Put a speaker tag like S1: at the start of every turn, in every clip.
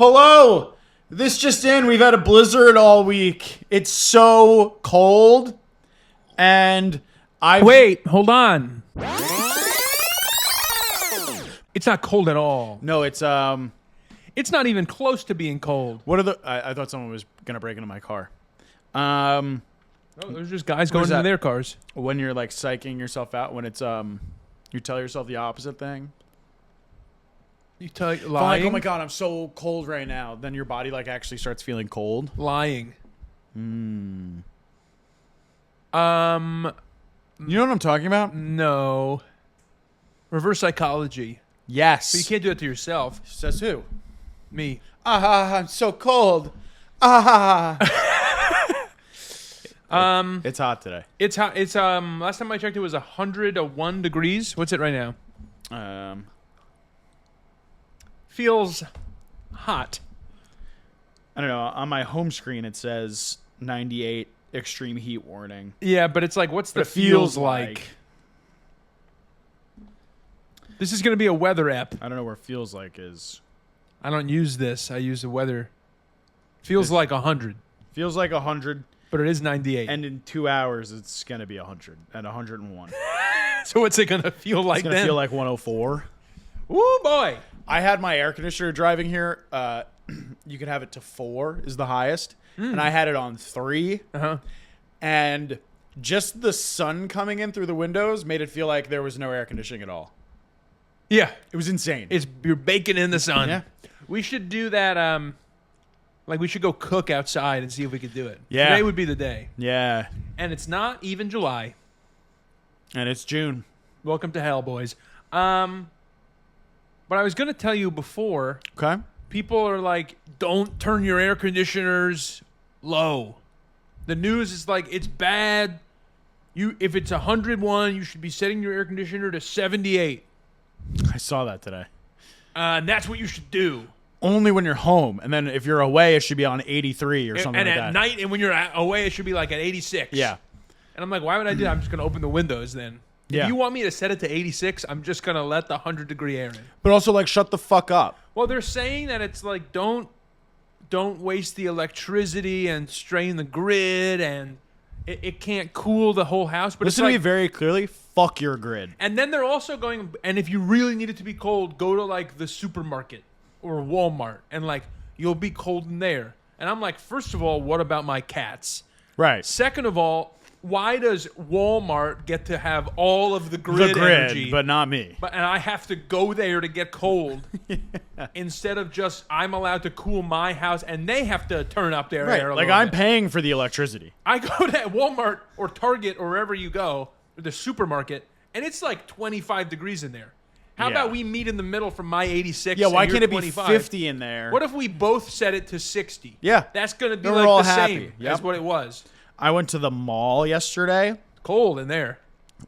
S1: Hello! This just in, we've had a blizzard all week. It's so cold. And
S2: Wait, hold on. It's not cold at all.
S1: No, it's
S2: It's not even close to being cold.
S1: what are the I thought someone was gonna break into my car.
S2: Oh, there's just guys going
S1: is
S2: into
S1: that?
S2: their cars.
S1: When you're like psyching yourself out, when it's you tell yourself the opposite thing.
S2: You tell
S1: Like,
S2: lying.
S1: oh my god, I'm so cold right now. Then your body like actually starts feeling cold.
S2: Lying.
S1: You know what I'm talking about?
S2: No. Reverse psychology.
S1: Yes.
S2: But you can't do it to yourself.
S1: Says who?
S2: Me.
S1: I'm so cold. Ah. It's hot today.
S2: It's hot. It's last time I checked it was 101 degrees. What's it right now? Feels hot.
S1: I don't know. On my home screen, it says 98 extreme heat warning.
S2: Yeah, but it's like, what's the
S1: But it
S2: feels like? This is going to be a weather app.
S1: I don't know where feels like is.
S2: I don't use this. I use the weather. Feels like 100,
S1: Feels like 100,
S2: but it is 98.
S1: and in 2 hours, it's going to be 100 and 101.
S2: So what's it going to feel like
S1: It's going to
S2: then?
S1: feel like 104.
S2: Woo, boy.
S1: I had my air conditioner driving here. You could have it to 4 is the highest. And I had it on 3.
S2: Uh-huh.
S1: And just the sun coming in through the windows made it feel like there was no air conditioning at all.
S2: Yeah.
S1: It was insane.
S2: You're baking in the sun.
S1: Yeah.
S2: We should do that. Like we should go cook outside and see if we could do it.
S1: Yeah.
S2: Today would be the day.
S1: Yeah.
S2: And it's not even July.
S1: And it's June.
S2: Welcome to hell, boys. But I was going to tell you before,
S1: Okay.
S2: people are like, don't turn your air conditioners low. The news is like, it's bad. If it's 101, you should be setting your air conditioner to 78.
S1: I saw that today.
S2: And that's what you should do.
S1: Only when you're home. And then if you're away, it should be on 83 or something
S2: And
S1: like
S2: at
S1: that.
S2: night, and when you're away, it should be like at 86.
S1: Yeah.
S2: And I'm like, why would I do that? I'm just going to open the windows then.
S1: Yeah.
S2: If you want me to set it to 86, I'm just going to let the 100-degree air in.
S1: But also, like, shut the fuck up.
S2: Well, they're saying that it's like, don't waste the electricity and strain the grid, and it can't cool the whole house. But
S1: Listen
S2: it's
S1: to
S2: like,
S1: me very clearly. Fuck your grid.
S2: and then they're also going, and if you really need it to be cold, go to like the supermarket or Walmart, and like you'll be cold in there. And I'm like, first of all, what about my cats?
S1: Right.
S2: Second of all, why does Walmart get to have all of the grid, energy,
S1: but not me.
S2: and I have to go there to get cold instead of just I'm allowed to cool my house and they have to turn up their air a
S1: Like,
S2: little
S1: I'm
S2: bit.
S1: paying for the electricity.
S2: I go to Walmart or Target or wherever you go, or the supermarket, and it's like 25 degrees in there. How
S1: Yeah.
S2: about we meet in the middle from my 86?
S1: Yeah, why
S2: and
S1: can't
S2: your
S1: it be
S2: 25?
S1: 50 in there?
S2: What if we both set it to 60?
S1: Yeah.
S2: That's going to be
S1: Then we're
S2: like
S1: all
S2: the
S1: happy.
S2: same
S1: Yep.
S2: as what it was.
S1: I went to the mall yesterday.
S2: Cold in there.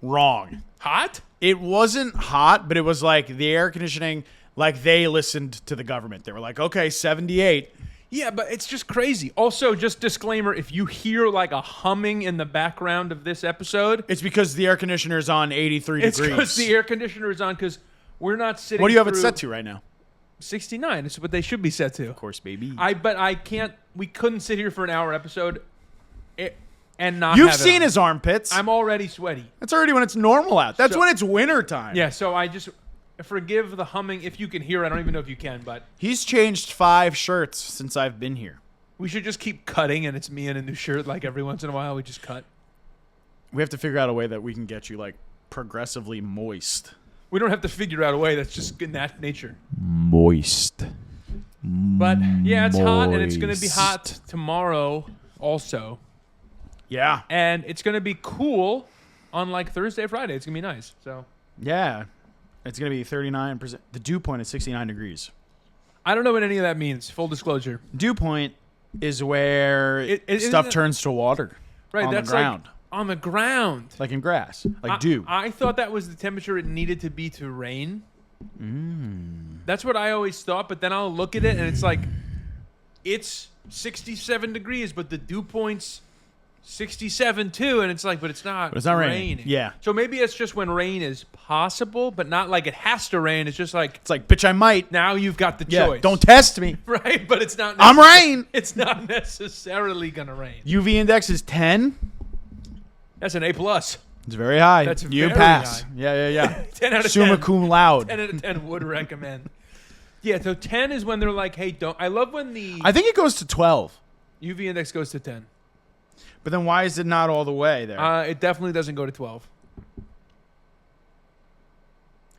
S1: Wrong.
S2: Hot?
S1: It wasn't hot, but it was like the air conditioning, like they listened to the government. They were like, okay, 78.
S2: Yeah, but it's just crazy. Also, just disclaimer, if you hear like a humming in the background of this episode,
S1: It's because the air conditioner's on 83
S2: it's
S1: degrees.
S2: because the air conditioner is on because we're not sitting
S1: What do you have it
S2: through
S1: set to right now?
S2: 69. It's what they should be set to.
S1: Of course, baby.
S2: But I can't, we couldn't sit here for an hour episode and not
S1: You've
S2: have it
S1: seen
S2: on.
S1: his armpits.
S2: I'm already sweaty.
S1: That's already when it's normal out. That's
S2: So-
S1: when it's winter time.
S2: Yeah, so I just forgive the humming if you can hear. I don't even know if you can, but
S1: He's changed 5 shirts since I've been here.
S2: we should just keep cutting, and it's me in a new shirt. Like every once in a while, we just cut.
S1: We have to figure out a way that we can get you like progressively moist.
S2: We don't have to figure out a way. That's just in that nature.
S1: Moist.
S2: But yeah, it's hot, and it's going to be hot tomorrow also.
S1: Yeah.
S2: And it's going to be cool on like Thursday, Friday. It's going to be nice. So
S1: Yeah. It's going to be 39%. The dew point is 69 degrees.
S2: I don't know what any of that means. Full disclosure.
S1: Dew point is where
S2: It-
S1: stuff
S2: isn't it-
S1: turns to water.
S2: Right,
S1: on
S2: that's
S1: the ground.
S2: like on the ground.
S1: Like in grass. Like dew.
S2: I thought that was the temperature it needed to be to rain. That's what I always thought, but then I'll look at it and it's like it's 67 degrees, but the dew point's 67 too, and it's like, but it's not.
S1: But it's not raining. Yeah.
S2: So maybe it's just when rain is possible, but not like it has to rain. It's just like
S1: It's like, bitch, I might.
S2: now you've got the
S1: Yeah,
S2: choice.
S1: don't test me.
S2: right, but it's not.
S1: I'm rain.
S2: It's not necessarily gonna rain.
S1: UV index is 10.
S2: That's an A+.
S1: It's very high.
S2: That's
S1: you
S2: very
S1: pass.
S2: high.
S1: Yeah.
S2: 10 out of
S1: Summa
S2: 10.
S1: cum laude.
S2: 10 out of 10 would recommend. Yeah, so 10 is when they're like, hey, don't. I love when the
S1: I think it goes to 12.
S2: UV index goes to 10.
S1: But then why is it not all the way there?
S2: It definitely doesn't go to 12.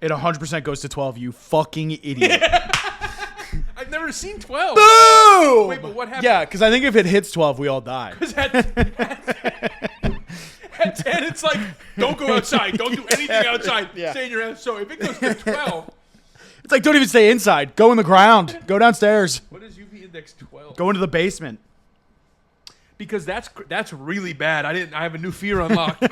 S1: It 100% goes to 12, you fucking idiot.
S2: I've never seen 12.
S1: Boo!
S2: Wait, but what happened?
S1: Yeah, because I think if it hits 12, we all die.
S2: Because at 10, it's like, don't go outside. Don't do anything outside.
S1: Yeah.
S2: Stay in your house. So if it goes to 12,
S1: It's like, don't even stay inside. Go in the ground. Go downstairs.
S2: what is UV index 12?
S1: Go into the basement.
S2: Because that's really bad. I have a new fear unlocked.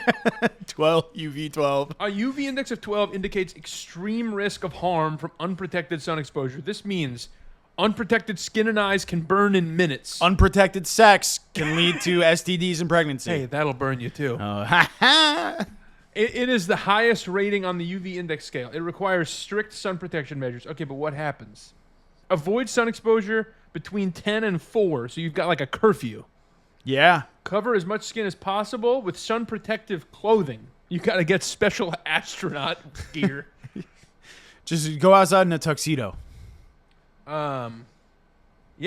S1: 12, UV 12.
S2: A UV index of 12 indicates extreme risk of harm from unprotected sun exposure. This means unprotected skin and eyes can burn in minutes.
S1: Unprotected sex can lead to STDs and pregnancy.
S2: Hey, that'll burn you too.
S1: Ha ha.
S2: It is the highest rating on the UV index scale. It requires strict sun protection measures. Okay, but what happens? Avoid sun exposure between 10 and 4, so you've got like a curfew.
S1: Yeah.
S2: Cover as much skin as possible with sun protective clothing. You got to get special astronaut gear.
S1: Just go outside in a tuxedo.
S2: Yeah,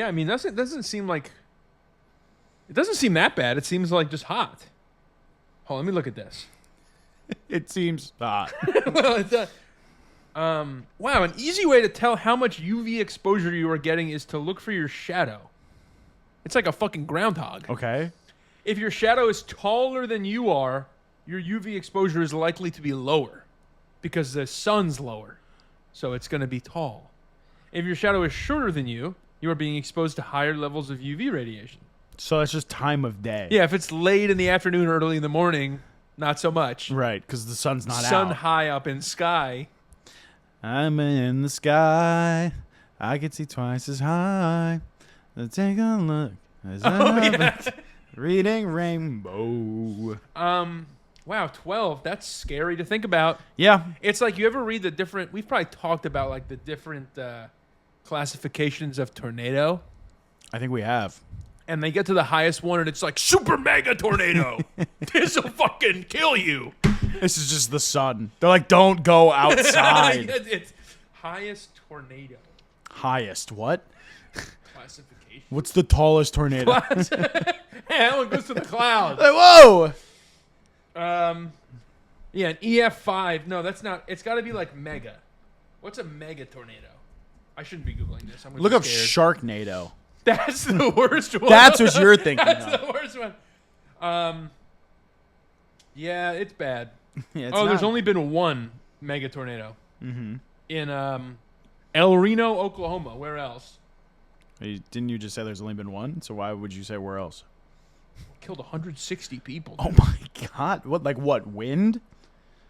S2: I mean, it doesn't seem that bad. It seems like just hot. Hold on, let me look at this.
S1: It seems hot.
S2: Well, it does. Wow, an easy way to tell how much UV exposure you are getting is to look for your shadow. It's like a fucking groundhog.
S1: Okay.
S2: If your shadow is taller than you are, your UV exposure is likely to be lower because the sun's lower. So it's going to be tall. If your shadow is shorter than you, you are being exposed to higher levels of UV radiation.
S1: So that's just time of day.
S2: Yeah, if it's late in the afternoon or early in the morning, not so much.
S1: Right, because the sun's not
S2: Sun
S1: out.
S2: high up in sky.
S1: I'm in the sky. I can see twice as high. Let's take a look. As I'm reading Rainbow.
S2: Wow, 12. That's scary to think about.
S1: Yeah.
S2: It's like you ever read the different. We've probably talked about like the different classifications of tornado,
S1: I think we have.
S2: and they get to the highest one, and it's like super mega tornado. This'll fucking kill you.
S1: This is just the sun. They're like, don't go outside.
S2: It's highest tornado
S1: Highest. What?
S2: classification.
S1: What's the tallest tornado?
S2: That one goes to the clouds.
S1: Like, whoa!
S2: Yeah, an EF5. No, that's not. It's got to be like mega. What's a mega tornado? I shouldn't be googling this. I'm gonna
S1: Look
S2: be
S1: up
S2: scared.
S1: Sharknado.
S2: That's the worst one.
S1: That's what you're thinking
S2: That's
S1: of.
S2: the worst one. Yeah, it's bad.
S1: Yeah, it's
S2: There's
S1: not.
S2: only been one mega tornado. In El Reno, Oklahoma. Where else?
S1: Hey, didn't you just say there's only been one? So why would you say where else?
S2: Killed 160 people.
S1: Oh my god. What, like what, wind?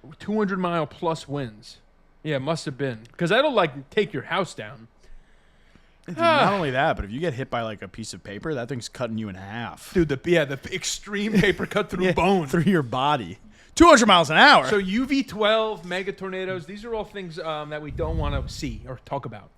S2: 200-mile plus winds. Yeah, it must have been. Because that'll, like, take your house down.
S1: Dude, not only that, but if you get hit by like a piece of paper, that thing's cutting you in half.
S2: Dude, the extreme paper cut through bone.
S1: Through your body. 200 miles an hour.
S2: So UV12, mega tornadoes, these are all things that we don't want to see or talk about.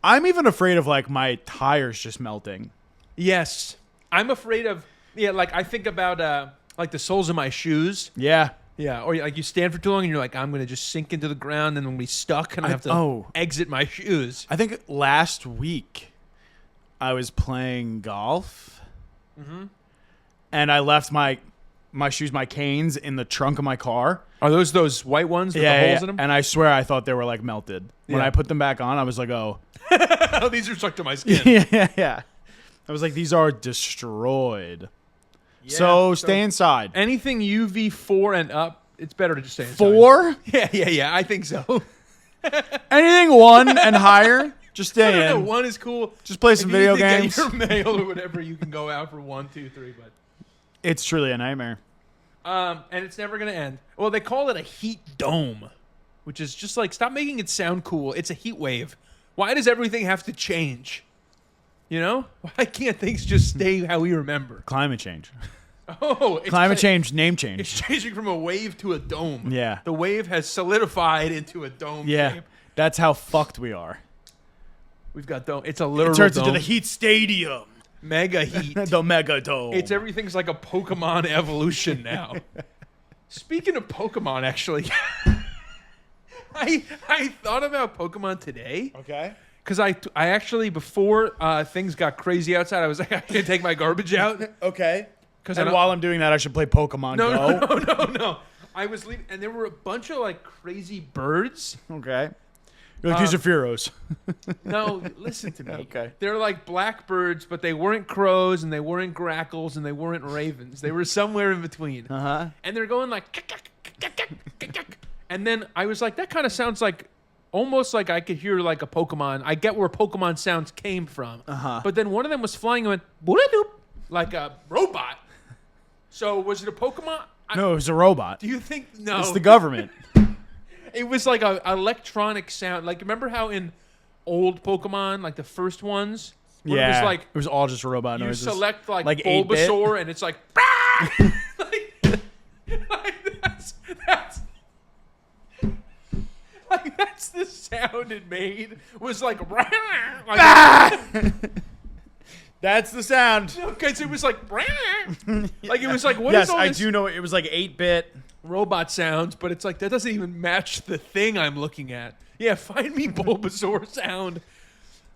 S1: I'm even afraid of like my tires just melting.
S2: Yes. I'm afraid of, like I think about like the soles of my shoes.
S1: Yeah.
S2: Yeah, or like you stand for too long and you're like, I'm going to just sink into the ground and then be stuck and I have to exit my shoes.
S1: I think last week I was playing golf and I left my shoes, my canes in the trunk of my car.
S2: Are those white ones with the holes in them?
S1: And I swear I thought they were like melted. When
S2: Yeah.
S1: I put them back on, I was like, oh.
S2: Oh, these are stuck to my skin.
S1: yeah. I was like, these are destroyed.
S2: Yeah,
S1: So stay inside.
S2: Anything UV4 and up, it's better to just stay inside.
S1: 4?
S2: Yeah, I think so.
S1: Anything 1 and higher, just stay in.
S2: One is cool.
S1: Just play some
S2: If you
S1: video
S2: need to get
S1: games.
S2: your mail or whatever, you can go out for 1, 2, 3, but
S1: It's truly a nightmare.
S2: and it's never gonna end. Well, they call it a heat dome, which is just like, stop making it sound cool. It's a heat wave. Why does everything have to change? You know? Why can't things just stay how we remember?
S1: Climate change.
S2: Oh,
S1: Climate change, name change.
S2: It's changing from a wave to a dome.
S1: Yeah.
S2: The wave has solidified into a dome.
S1: Yeah.
S2: shape.
S1: That's how fucked we are.
S2: We've got dome. It's a literal
S1: It turns
S2: dome.
S1: into the Heat Stadium.
S2: Mega heat.
S1: The Mega Dome.
S2: It's everything's like a Pokemon evolution now. Speaking of Pokemon, actually, I thought about Pokemon today.
S1: Okay.
S2: Because I actually, before things got crazy outside, I was like, I can take my garbage out.
S1: Okay.
S2: Because
S1: And while I'm doing that, I should play Pokemon Go.
S2: No. I was leaving, and there were a bunch of like crazy birds.
S1: Okay. You're like, these are Fearos.
S2: No, listen to me.
S1: Okay.
S2: They're like blackbirds, but they weren't crows, and they weren't grackles, and they weren't ravens. They were somewhere in between.
S1: Uh-huh.
S2: And they're going like, and then I was like, that kind of sounds like, almost like I could hear like a Pokemon. I get where Pokemon sounds came from.
S1: Uh-huh.
S2: But then one of them was flying and went, "Boop," like a robot. So was it a Pokemon?
S1: No, it was a robot.
S2: Do you think? No.
S1: It's the government.
S2: It was like a electronic sound. Like, remember how in old Pokemon, like the first ones, when
S1: Yeah.
S2: it was like
S1: it was all just robot
S2: you
S1: noises.
S2: select like
S1: 8-bit?
S2: Bulbasaur and it's like, that's the sound it made was like,
S1: That's the sound.
S2: because it was like it was like, what is
S1: Yes,
S2: all
S1: I
S2: this
S1: do know it was like 8-bit.
S2: robot sounds, but it's like that doesn't even match the thing I'm looking at. Yeah, find me Bulbasaur sound.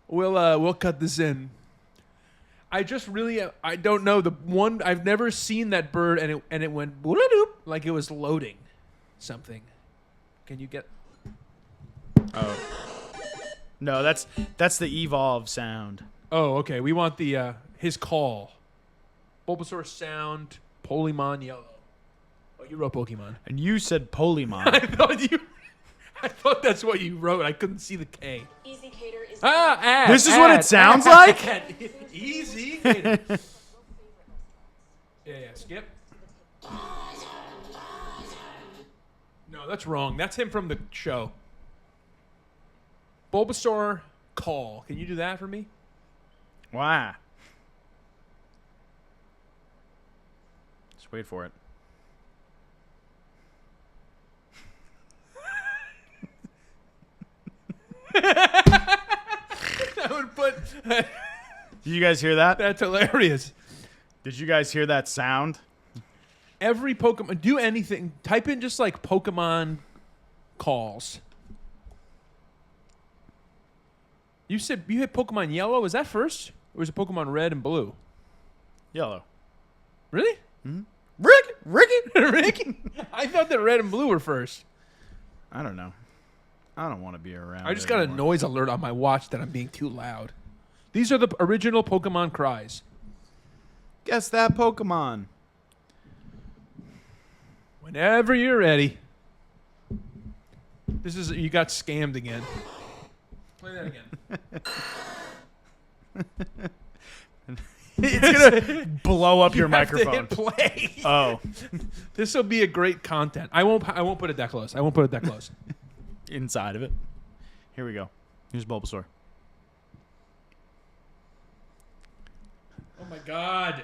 S2: We'll cut this in. I just really I don't know the one I've never seen that bird and it went boop like it was loading something. Can you get?
S1: Oh. No, that's the evolve sound.
S2: Oh, okay. We want the his call. Bulbasaur sound, Polymon yellow. Oh, you wrote Pokemon.
S1: And you said Polymon.
S2: I thought that's what you wrote. I couldn't see the K.
S3: Easy Cater is
S2: Ad,
S1: This is what it sounds like?
S2: Easy. Yeah, skip. No, that's wrong. That's him from the show. Bulbasaur call. Can you do that for me?
S1: Wow. Just wait for it.
S2: That would put.
S1: Did you guys hear that?
S2: That's hilarious.
S1: Did you guys hear that sound?
S2: Every Pokemon, do anything. Type in just like Pokemon calls. You said you hit Pokemon Yellow. Was that first? Or was it Pokemon Red and Blue?
S1: Yellow.
S2: Really?
S1: Ricky!
S2: Ricky? I thought that Red and Blue were first.
S1: I don't know. I don't want to be around.
S2: I just got a
S1: anymore.
S2: noise alert on my watch that I'm being too loud. These are the original Pokemon cries.
S1: Guess that Pokemon.
S2: Whenever you're ready. This is you got scammed again. Play that again.
S1: It's gonna blow up your
S2: You have to
S1: microphone.
S2: hit play.
S1: Oh,
S2: This will be a great content. I won't put it that close. I won't put it that close.
S1: inside of it. Here we go. Here's Bulbasaur.
S2: Oh my god.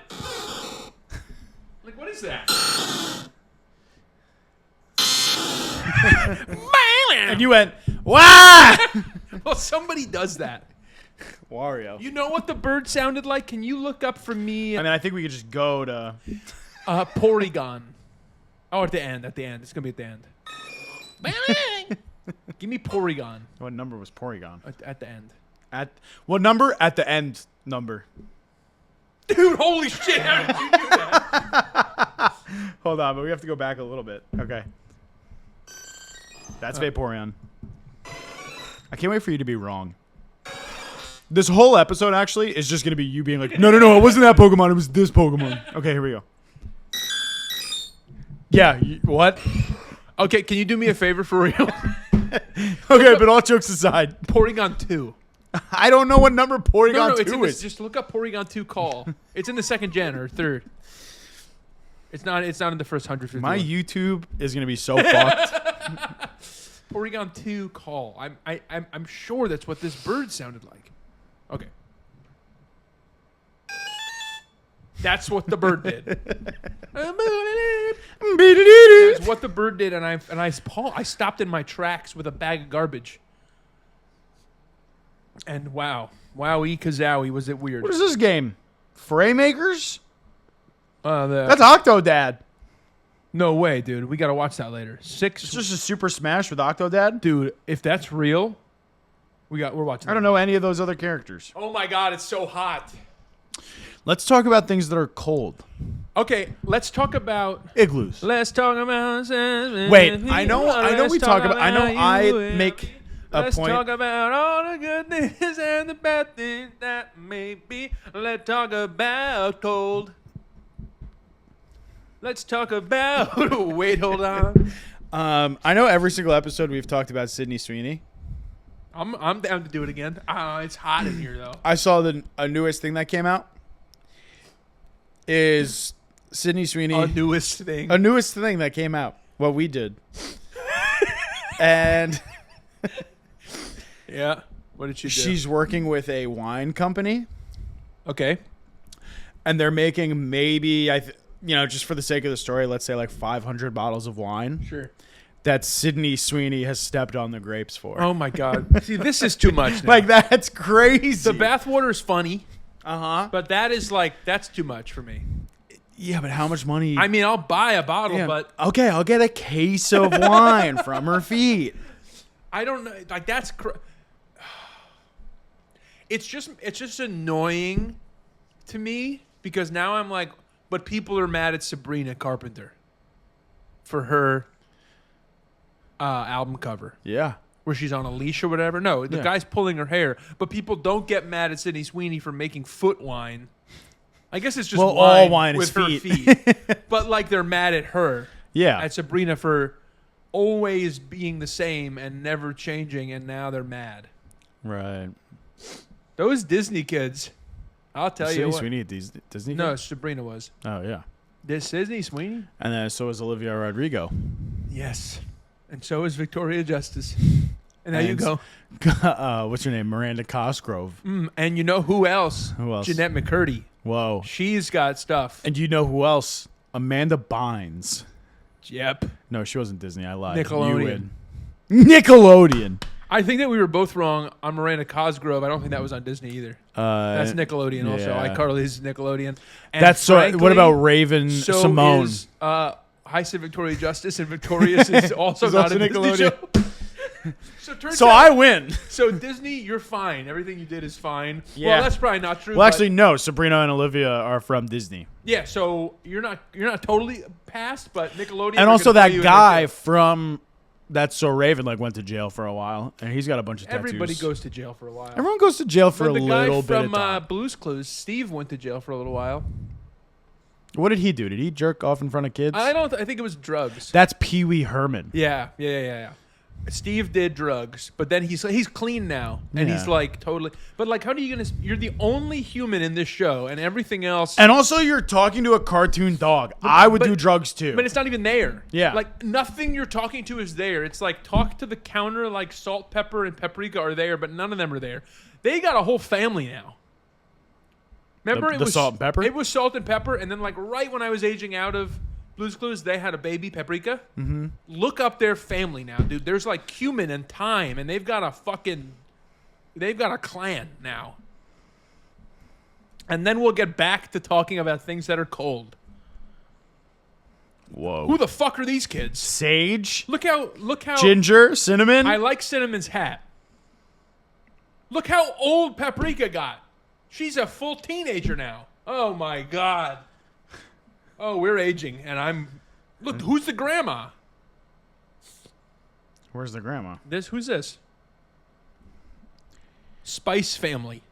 S2: Like, what is that?
S1: And you went, wow!
S2: Well, somebody does that.
S1: Wario.
S2: You know what the bird sounded like? Can you look up for me
S1: I mean, I think we could just go to.
S2: Porygon? Oh, at the end. At the end. It's going to be at the end. Give me Porygon
S1: What number was Porygon?
S2: at the end.
S1: At what number? At the end number.
S2: Dude, holy shit. How did you do that?
S1: Hold on, but we have to go back a little bit. Okay. That's Vaporeon. I can't wait for you to be wrong. This whole episode actually is just gonna be you being like, no, it wasn't that Pokemon, it was this Pokemon. Okay, here we go. Yeah, what?
S2: Okay, can you do me a favor for real?
S1: Okay, but all jokes aside,
S2: Porygon 2.
S1: I don't know what number Porygon
S2: No, it's
S1: 2
S2: in this,
S1: is.
S2: just look up Porygon 2 call. It's in the second gen or third. It's not in the first 150.
S1: My YouTube is gonna be so fucked.
S2: Porygon 2 call. I'm sure that's what this bird sounded like. Okay. That's what the bird did. That's what the bird did, and I stopped in my tracks with a bag of garbage. And wowie kazowie, was it weird?
S1: What is this game? Fraymakers?
S2: That's
S1: That's Octodad.
S2: no way, dude. We gotta watch that later.
S1: It's just a Super Smash with Octodad?
S2: Dude. If that's real, we're watching.
S1: I don't know any of those other characters.
S2: Oh my god, it's so hot.
S1: Let's talk about things that are cold.
S2: Okay, let's talk about.
S1: Igloos.
S2: Let's talk about.
S1: Wait, I know we talk about. I know I make a
S2: Let's
S1: point.
S2: talk about all the good things and the bad things that may be. Let's talk about cold. Let's talk about. Wait, hold on.
S1: I know every single episode we've talked about Sydney Sweeney.
S2: I'm down to do it again. It's hot in here though.
S1: I saw a newest thing that came out. Is Sydney Sweeney
S2: Our newest thing.
S1: a newest thing that came out? What we did, and
S2: Yeah. What did she do?
S1: she's working with a wine company,
S2: okay.
S1: and they're making maybe just for the sake of the story, let's say like 500 bottles of wine
S2: Sure.
S1: that Sydney Sweeney has stepped on the grapes for.
S2: Oh my god. See, this is too much. Now.
S1: Like that's crazy.
S2: The bathwater is funny,
S1: But
S2: but that's too much for me.
S1: yeah, but how much money?
S2: I mean, I'll buy a bottle,
S1: Yeah.
S2: but
S1: Okay, I'll get a case of wine from her feet.
S2: I don't know. Like that's. It's just annoying to me because now I'm like, but people are mad at Sabrina Carpenter for her album cover
S1: Yeah.
S2: where she's on a leash or whatever. No, the
S1: Yeah.
S2: guy's pulling her hair, but people don't get mad at Sydney Sweeney for making foot wine. I guess it's just
S1: Well,
S2: wine
S1: all wine
S2: with
S1: is
S2: her
S1: feet.
S2: feet. But like they're mad at her.
S1: Yeah.
S2: At Sabrina for always being the same and never changing, and now they're mad.
S1: Right.
S2: Those Disney kids, I'll tell you
S1: Sydney
S2: what.
S1: Sweeney at Disney.
S2: No,
S1: Kid?
S2: Sabrina was.
S1: Oh yeah.
S2: This Disney Sweeney?
S1: And then so is Olivia Rodrigo.
S2: Yes. And so is Victoria Justice. And there you
S1: And-
S2: go.
S1: What's her name? Miranda Cosgrove.
S2: And you know who else?
S1: Who else?
S2: Jeanette McCurdy.
S1: Whoa.
S2: She's got stuff.
S1: And you know who else? Amanda Bynes.
S2: Yep.
S1: No, she wasn't Disney. I lied.
S2: Nickelodeon.
S1: You win. Nickelodeon.
S2: I think that we were both wrong on Miranda Cosgrove. I don't think that was on Disney either. That's Nickelodeon also.
S1: yeah.
S2: iCarly's Nickelodeon. And
S1: That's so. What
S2: frankly,
S1: about Raven
S2: so
S1: Simone?
S2: Is, Hi, said Victoria Justice, and Victorious is also
S1: Is
S2: not
S1: also
S2: a Disney
S1: Nickelodeon.
S2: show. So turns
S1: So
S2: out,
S1: I win.
S2: So Disney, you're fine. Everything you did is fine.
S1: Yeah.
S2: Well, that's probably not true.
S1: Well,
S2: but-
S1: actually, no. Sabrina and Olivia are from Disney,
S2: yeah. So you're not totally past, but Nickelodeon.
S1: and
S2: are
S1: also
S2: gonna throw you
S1: that
S2: in
S1: guy
S2: there.
S1: from That's So Raven went to jail for a while, and he's got a bunch of tattoos.
S2: Everybody goes to jail for a while.
S1: Everyone goes to jail for
S2: But
S1: a
S2: the guy
S1: little bit of
S2: from
S1: time.
S2: Blue's Clues, Steve, went to jail for a little while.
S1: What did he do? Did he jerk off in front of kids?
S2: I think it was drugs.
S1: That's Pee Wee Herman.
S2: Yeah. Steve did drugs, but then he's clean now, and he's
S1: Yeah.
S2: like totally. But like, how are you gonna? You're the only human in this show, and everything else.
S1: And also, you're talking to a cartoon dog. I would
S2: but-
S1: do drugs too.
S2: But it's not even there.
S1: Yeah.
S2: Like nothing you're talking to is there. It's like talk to the counter, like salt, pepper, and paprika are there, but none of them are there. They got a whole family now. Remember
S1: The Salt and Pepper?
S2: It was Salt and Pepper, and then like right when I was aging out of Blue's Clues, they had a baby, Paprika. Mm-hmm. Look up their family now, dude. There's like cumin and thyme, and they've got a clan now. And then we'll get back to talking about things that are cold.
S1: Whoa.
S2: Who the fuck are these kids?
S1: Sage,
S2: Look how
S1: ginger, cinnamon.
S2: I like Cinnamon's hat. Look how old Paprika got. She's a full teenager now. Oh my god. Oh, we're aging, and look. Who's the grandma?
S1: Where's the grandma?
S2: Who's this? Spice Family.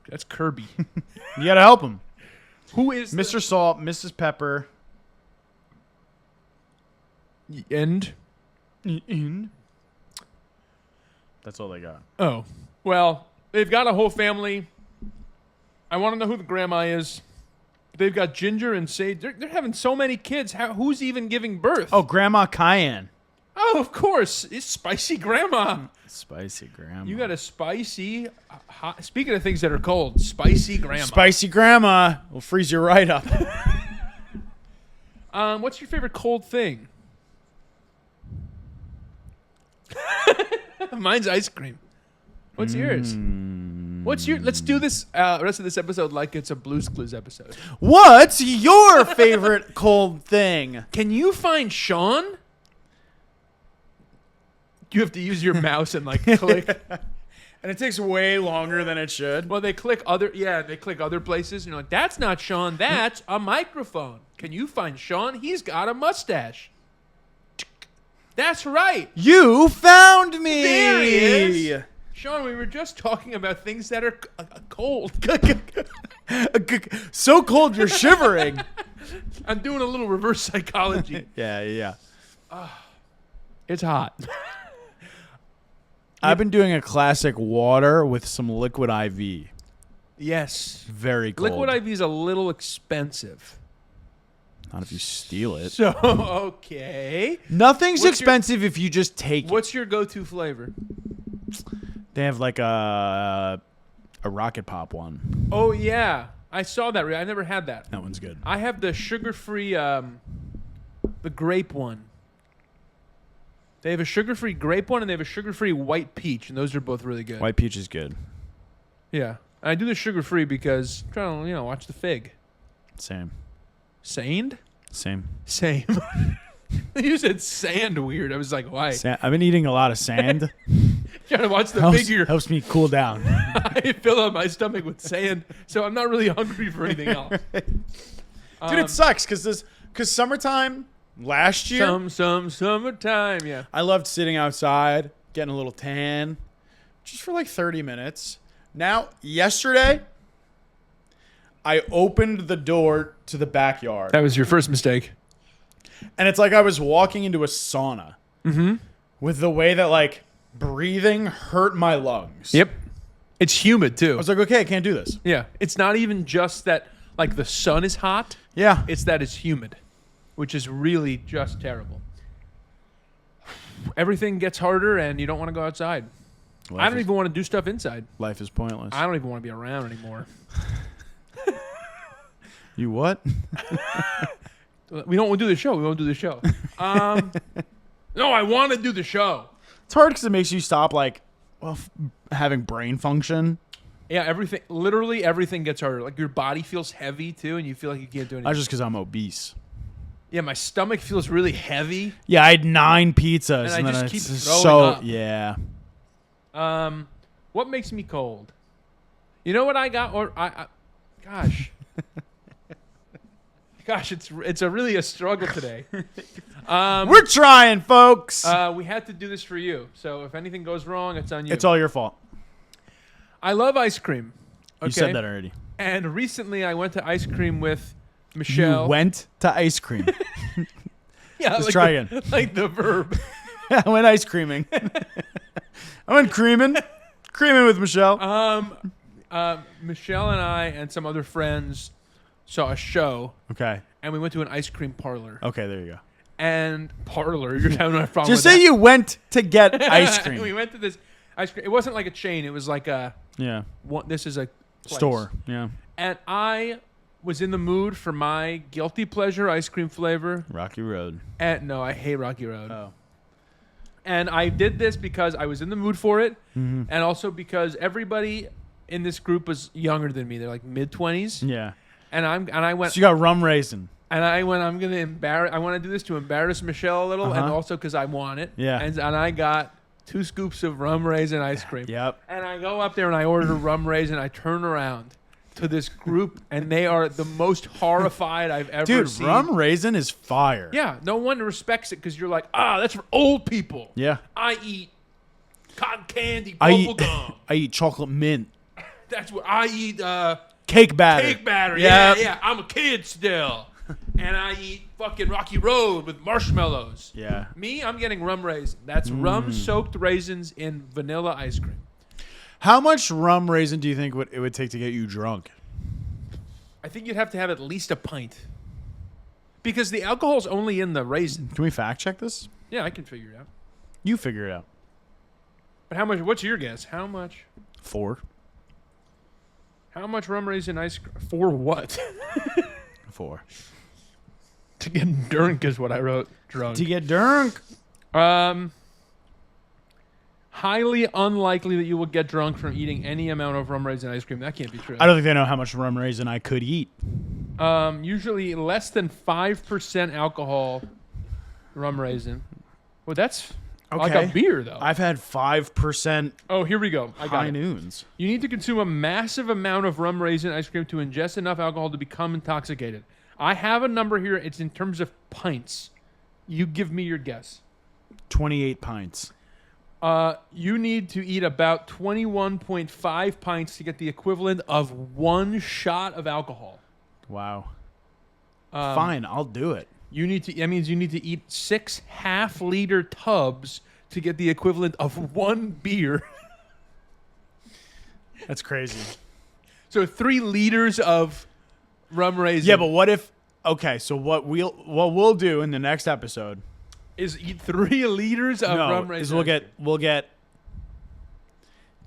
S2: That's Kirby.
S1: You gotta help him.
S2: Who is
S1: Mr. Salt, Mrs. Pepper.
S2: And
S1: That's all they got.
S2: oh, well, they've got a whole family. I want to know who the grandma is. They've got Ginger and Sage. They're having so many kids. Who's even giving birth?
S1: Oh, Grandma Cayenne.
S2: Oh, Oh, of course. It's spicy grandma.
S1: Spicy grandma.
S2: You got a spicy, hot, speaking of things that are cold, spicy grandma.
S1: Spicy grandma will freeze you right up.
S2: What's your favorite cold thing? Mine's ice cream. What's yours? Let's do this rest of this episode like it's a Blue's Clues episode.
S1: What's your favorite cold thing?
S2: Can you find Sean? You have to use your mouse and like click.
S1: And it takes way longer than it should.
S2: Well, they click other places, and you're like, that's not Sean, that's a microphone. Can you find Sean? He's got a mustache. That's right.
S1: You found me.
S2: There he is. Sean, we were just talking about things that are cold.
S1: So cold you're shivering.
S2: I'm doing a little reverse psychology.
S1: Yeah.
S2: It's hot.
S1: I've been doing a classic water with some liquid IV.
S2: Yes.
S1: Very cold.
S2: Liquid IV is a little expensive.
S1: Not if you steal it.
S2: So, okay.
S1: Nothing's
S2: What's
S1: expensive if you just take it.
S2: What's your go-to flavor?
S1: They have like a Rocket Pop one.
S2: Oh, yeah. I saw that. I never had that.
S1: That one's good.
S2: I have the sugar-free, the grape one. They have a sugar-free grape one, and they have a sugar-free white peach, and those are both really good.
S1: White peach is good.
S2: Yeah. I do the sugar-free because I'm trying to, watch the fig.
S1: Same.
S2: Sand?
S1: Same.
S2: Same. You said sand weird. I was like, why?
S1: I've been eating a lot of sand.
S2: Trying to watch the figure.
S1: Helps me cool down.
S2: I fill up my stomach with sand, so I'm not really hungry for anything else.
S1: Dude, it sucks because summertime last year,
S2: Summertime, yeah.
S1: I loved sitting outside, getting a little tan, just for like 30 minutes. Now, yesterday, I opened the door to the backyard,
S2: That was your first mistake.
S1: and it's like I was walking into a sauna with the way that like breathing hurt my lungs.
S2: Yep. It's humid, too.
S1: I was like, okay, I can't do this.
S2: Yeah. It's not even just that, like, the sun is hot.
S1: Yeah.
S2: It's that it's humid, which is really just terrible. Everything gets harder, and you don't want to go outside. I don't even want to do stuff inside.
S1: Life is pointless.
S2: I don't even want to be around anymore.
S1: You what?
S2: We don't want to do the show. We won't do the show. No, I want to do the show.
S1: It's hard because it makes you stop like, having brain function.
S2: Yeah, literally everything gets harder. Like your body feels heavy too, and you feel like you can't do anything.
S1: Not just because I'm obese.
S2: Yeah, my stomach feels really heavy.
S1: Yeah, I had 9 pizzas,
S2: And I
S1: then
S2: just keep
S1: it's
S2: throwing up.
S1: Yeah.
S2: What makes me cold? You know what I got? Gosh, it's really a struggle today.
S1: We're trying, folks.
S2: We had to do this for you. So if anything goes wrong, it's on you.
S1: It's all your fault.
S2: I love ice cream. Okay?
S1: You said that already.
S2: And recently, I went to ice cream with Michelle.
S1: You went to ice cream.
S2: Yeah,
S1: Let's try again.
S2: Like the verb.
S1: I went ice creaming. I went creaming with Michelle.
S2: Michelle and I and some other friends saw a show,
S1: Okay.
S2: and we went to an ice cream parlor.
S1: Okay, there you go.
S2: And parlor, you're having a problem
S1: Just
S2: with
S1: say
S2: that.
S1: you went to get ice
S2: We
S1: cream.
S2: went to this ice cream. It wasn't like a chain. It was like
S1: Yeah.
S2: this is a place.
S1: Store. Yeah.
S2: And I was in the mood for my guilty pleasure ice cream flavor.
S1: Rocky Road.
S2: And no, I hate Rocky Road.
S1: Oh.
S2: And I did this because I was in the mood for it,
S1: Mm-hmm.
S2: and also because everybody in this group was younger than me. They're like mid-20s.
S1: Yeah.
S2: And I went.
S1: So you got rum raisin.
S2: And I went, I'm going to embarrass, I want to do this to embarrass Michelle a little, and
S1: Uh-huh.
S2: also because I want it.
S1: Yeah.
S2: And I got 2 scoops of rum raisin ice cream.
S1: Yep.
S2: And I go up there and I order rum raisin. I turn around to this group, and they are the most horrified I've ever
S1: Dude,
S2: seen.
S1: rum raisin is fire.
S2: Yeah, no one respects it because you're like, that's for old people.
S1: Yeah.
S2: I eat cotton candy,
S1: I
S2: bubble
S1: eat,
S2: gum.
S1: I eat chocolate mint.
S2: That's what I eat.
S1: Cake batter.
S2: Cake batter.
S1: Yep.
S2: Yeah. I'm a kid still. And I eat fucking Rocky Road with marshmallows.
S1: Yeah.
S2: Me, I'm getting rum raisin. That's rum-soaked raisins in vanilla ice cream.
S1: How much rum raisin do you think it would take to get you drunk?
S2: I think you'd have to have at least a pint. Because the alcohol's only in the raisin.
S1: Can we fact check this?
S2: Yeah, I can figure it out.
S1: You figure it out.
S2: But how much? What's your guess? How much?
S1: 4.
S2: How much rum raisin ice cream for what?
S1: 4.
S2: To get drunk is what I wrote. Drunk.
S1: To get drunk.
S2: Highly unlikely that you will get drunk from eating any amount of rum raisin ice cream. That can't be true.
S1: I don't think they know how much rum raisin I could eat.
S2: Usually less than 5% alcohol rum raisin. Well, that's like a beer, though.
S1: I've had 5%
S2: Oh, here we go. I got
S1: high
S2: it.
S1: noons.
S2: You need to consume a massive amount of rum raisin ice cream to ingest enough alcohol to become intoxicated. I have a number here. It's in terms of pints. You give me your guess.
S1: 28 pints.
S2: You need to eat about 21.5 pints to get the equivalent of 1 shot of alcohol.
S1: Wow. Fine, I'll do it.
S2: That means you need to eat 6 half-liter tubs to get the equivalent of 1 beer.
S1: That's crazy.
S2: So 3 liters of rum raisin.
S1: Yeah, but what if? Okay, so what we'll do in the next episode
S2: is eat 3 liters of rum raisin.
S1: Is we'll get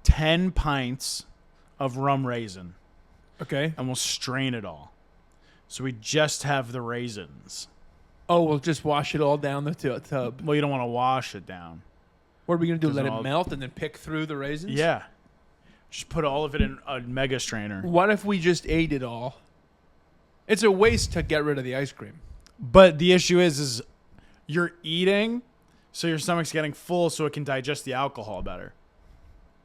S1: 10 pints of rum raisin.
S2: Okay.
S1: And we'll strain it all. So we just have the raisins.
S2: Oh, we'll just wash it all down the tub.
S1: Well, you don't want to wash it down.
S2: What are we going to do?
S1: Doesn't
S2: Let it melt and then pick through the raisins?
S1: Yeah. Just put all of it in a mega strainer.
S2: What if we just ate it all? It's a waste to get rid of the ice cream.
S1: But the issue is you're eating, so your stomach's getting full so it can digest the alcohol better.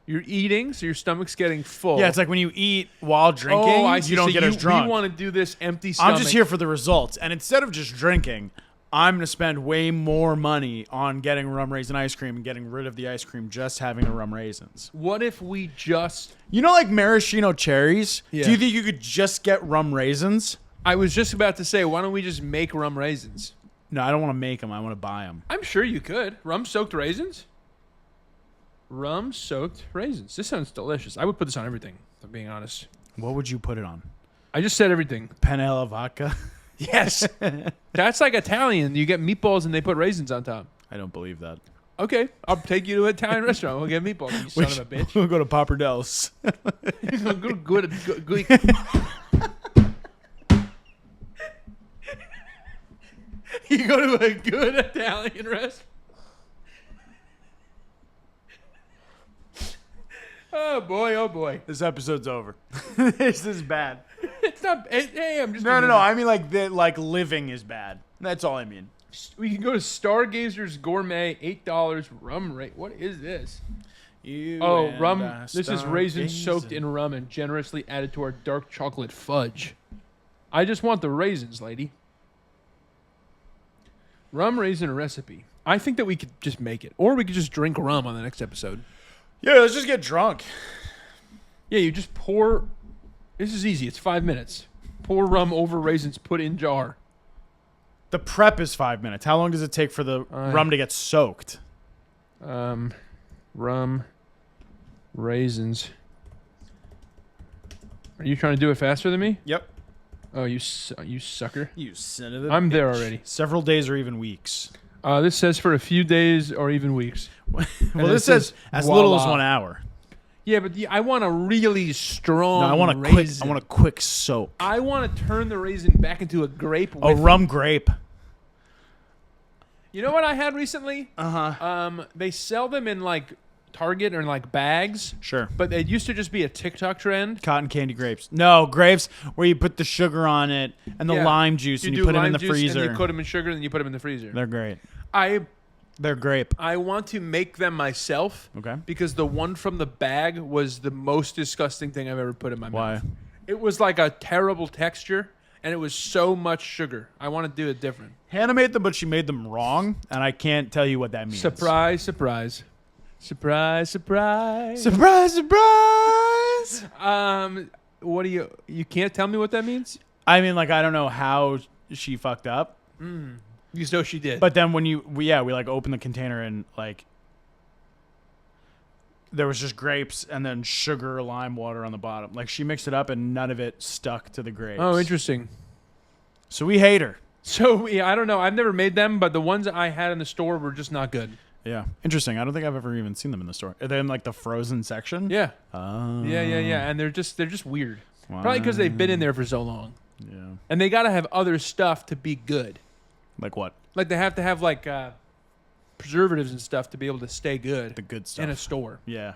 S2: You're eating, so your stomach's getting full.
S1: Yeah, it's like when you eat while drinking,
S2: I see.
S1: you don't
S2: So
S1: get as drunk.
S2: We want to do this empty stomach.
S1: I'm just here for the results. And instead of just drinking, I'm going to spend way more money on getting rum raisin ice cream and getting rid of the ice cream just having the rum raisins.
S2: What if we just...
S1: You know, like maraschino cherries?
S2: Yeah.
S1: Do you think you could just get rum raisins?
S2: I was just about to say, why don't we just make rum raisins?
S1: No, I don't want to make them. I want to buy them.
S2: I'm sure you could. Rum-soaked raisins? Rum-soaked raisins. This sounds delicious. I would put this on everything, if I'm being honest.
S1: What would you put it on?
S2: I just said everything.
S1: Penne alla vodka?
S2: Yes. That's like Italian. You get meatballs and they put raisins on top.
S1: I don't believe that.
S2: Okay. I'll take you to an Italian restaurant. We'll get meatballs, you son of a bitch.
S1: We'll go to Pappardell's.
S2: Good. You go to a good Italian restaurant. Oh boy.
S1: This episode's over. This is bad.
S2: It's not. Hey, I'm just.
S1: No. I mean, like living is bad. That's all I mean.
S2: We can go to Stargazer's Gourmet, $8 rum rate. What is this? Rum. This is raisins soaked in rum and generously added to our dark chocolate fudge. I just want the raisins, lady. Rum raisin recipe. I think that we could just make it, or we could just drink rum on the next episode.
S1: Yeah, let's just get drunk.
S2: Yeah, you just pour. This is easy. It's 5 minutes. Pour rum over raisins. Put in jar.
S1: The prep is 5 minutes. How long does it take for the rum to get soaked?
S2: Rum, raisins. Are you trying to do it faster than me?
S1: Yep.
S2: Oh, you sucker.
S1: You son of a
S2: I'm
S1: bitch.
S2: there already.
S1: Several days or even weeks.
S2: This says for a few days or even weeks.
S1: Well, this says as little as 1 hour.
S2: Yeah, but I want a really strong
S1: No, I want a quick soak.
S2: I want to turn the raisin back into a grape.
S1: A rum grape.
S2: You know what I had recently?
S1: Uh-huh.
S2: They sell them in like Target or in like bags.
S1: Sure.
S2: But it used to just be a TikTok trend.
S1: Cotton candy grapes. No, grapes where you put the sugar on it and the lime juice and you put them in the freezer.
S2: And you put them in sugar and you put them in the freezer.
S1: They're great.
S2: They're
S1: grape.
S2: I want to make them myself.
S1: Okay.
S2: Because the one from the bag was the most disgusting thing I've ever put in my mouth.
S1: Why?
S2: It was like a terrible texture, and it was so much sugar. I want to do it different.
S1: Hannah made them, but she made them wrong, and I can't tell you what that means.
S2: Surprise, surprise. Surprise, surprise.
S1: Surprise, surprise.
S2: What do you can't tell me what that means?
S1: I mean, like, I don't know how she fucked up.
S2: You know she did.
S1: But then when we like opened the container and like there was just grapes and then sugar, lime water on the bottom. Like she mixed it up and none of it stuck to the grapes.
S2: Oh, interesting.
S1: So we hate her.
S2: So yeah, I don't know. I've never made them, but the ones that I had in the store were just not good.
S1: Yeah. Interesting. I don't think I've ever even seen them in the store. Are they in like the frozen section?
S2: Yeah.
S1: Oh.
S2: Yeah. And they're just weird. Probably because they've been in there for so long.
S1: Yeah.
S2: And they got to have other stuff to be good.
S1: Like what?
S2: Like they have to have like preservatives and stuff to be able to stay good.
S1: The good stuff.
S2: In a store.
S1: Yeah.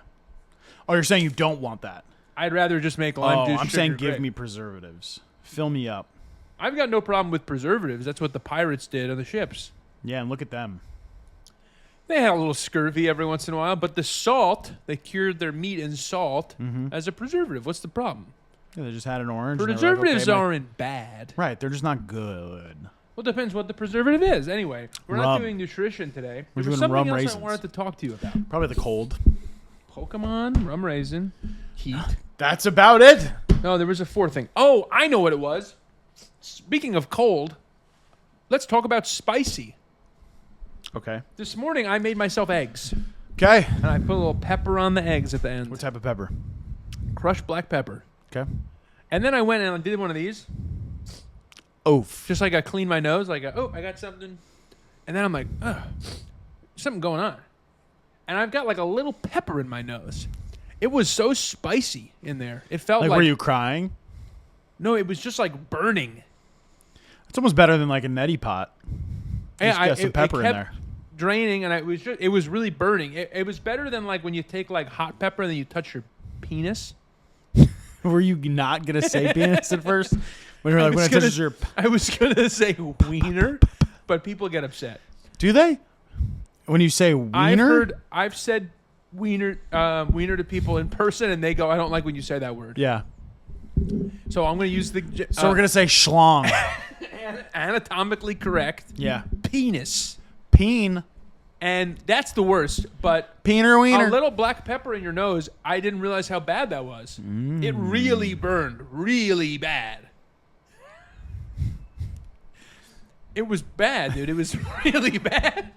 S1: Oh, you're saying you don't want that?
S2: I'd rather just make lime juice.
S1: I'm saying give
S2: grape.
S1: me preservatives. Fill me up.
S2: I've got no problem with preservatives. That's what the pirates did on the ships.
S1: Yeah, and look at them.
S2: They had a little scurvy every once in a while, but the salt, they cured their meat in salt as a preservative. What's the problem?
S1: Yeah, they just had an orange. and they were like,
S2: Preservatives
S1: okay,
S2: aren't bad.
S1: Right, they're just not good.
S2: Well, it depends what the preservative is. Anyway, we're not
S1: Rum.
S2: doing nutrition today.
S1: We're
S2: There was
S1: doing
S2: something
S1: rum
S2: else
S1: raisins.
S2: I wanted to talk to you about.
S1: Probably the cold.
S2: Pokemon, rum raisin, heat.
S1: That's about it.
S2: No, there was a fourth thing. Oh, I know what it was. Speaking of cold, let's talk about spicy.
S1: Okay.
S2: This morning, I made myself eggs,
S1: Okay.
S2: and I put a little pepper on the eggs at the end.
S1: What type of pepper?
S2: Crushed black pepper.
S1: Okay.
S2: And then I went and I did one of these,
S1: Oof.
S2: just like I cleaned my nose, like, I got something. And then I'm like, something going on. And I've got like a little pepper in my nose. It was so spicy in there. It felt like
S1: Were you crying?
S2: No, it was just like burning.
S1: It's almost better than like a neti pot. Just
S2: Yeah,
S1: got some pepper in
S2: kept
S1: there.
S2: draining, and it was really burning. It was better than like when you take like hot pepper and then you touch your penis.
S1: Were you not gonna say penis at first? When you're like, when it touches your.
S2: I was gonna say wiener, but people get upset.
S1: Do they? When you say wiener?
S2: I've said wiener to people in person, and they go, "I don't like when you say that word."
S1: Yeah.
S2: So I'm gonna use the
S1: So we're gonna say schlong.
S2: anatomically correct
S1: Yeah.
S2: penis,
S1: Peen.
S2: and that's the worst. But
S1: Peen or wiener?
S2: a little black pepper in your nose, I didn't realize how bad that was. It really burned really bad. It was bad, dude. It was really bad.